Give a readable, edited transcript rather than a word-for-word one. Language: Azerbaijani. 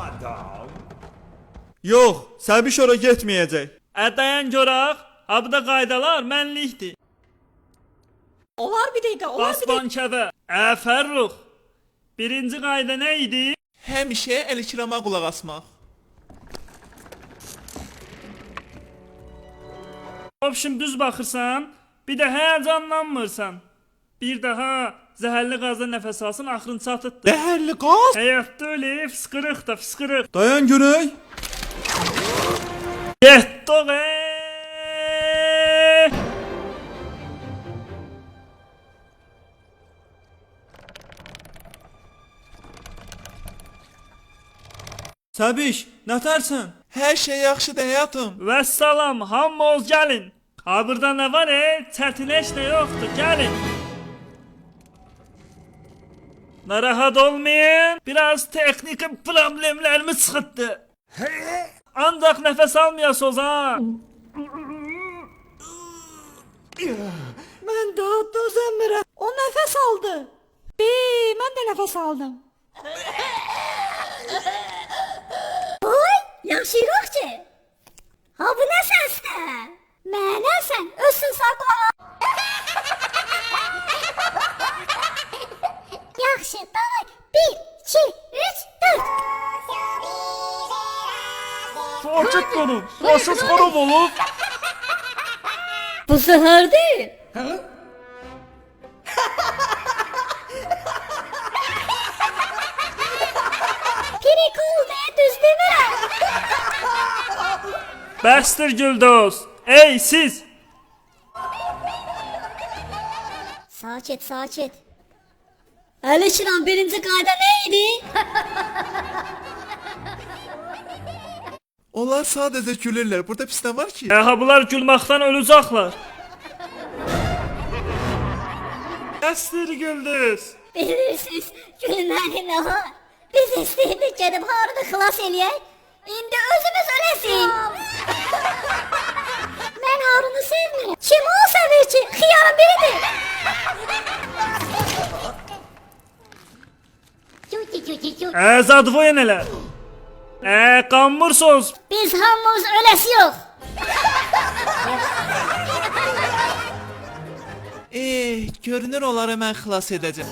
madam. Yox, Səbiş ora getməyəcək. Dayan görək. Abda qaydalar mənlikdir. Olar bir dəqiqə, olar Bas bir dəqiqə. bankada. Fərrux. Birinci qayda nə idi? Həmişə əl-kirama qulaq asmaq. Option düz baxırsan, bir də həyəcanlanmırsan. Bir daha zəhərli qazdan nəfəs alsın, axırın çatıtdı. Zəhərli qaz? Həyatda öyle fıskırıq da fıskırıq. Dayan görək. Getdik. Səbiş, nətərsən? Hər şey yaxşıdır həyatım. Vəssalam, hamımız gəlin. Ha burada nə var çətinləş də yoxdur, gəlin. Narahat olmayın, biraz texnik problemlərimiz çıxdı. Ancaq nəfəs almayasınız ha. Mən daha dözəmirəm. O nəfəs aldı. Mən də nəfəs aldım. Oy, yaxşıyıq ki. Ha bu nə səsdir? Mənə sən özün saqla. Yaxşı, davay. 1, 2, 3, 4. Sakit olun, başınız xarab olub. Bu zəhərdir. Pirikul deyə düz demirəm. Bəsdir Güldoz. Ey siz. Sakit, sakit. Əl-kiram birinci qayda nə idi? Onlar sadəcə gülürlər. Burada pis nə var ki? Ha bunlar gülməkdən öləcəklər. Bəsdir Güldoz. Bilirsiniz, gülməli nə var? Biz istəyirdik gedib Harunu xilas eləyək. İndi özümüz öləsin. Mən Harunu sevmirəm. Kim o sevir ki? Xiyarın biridir. Zadvoyun elə. Qanmırsınız. Biz hamımız öləsi yox. Görünür onları mən xilas edəcəm.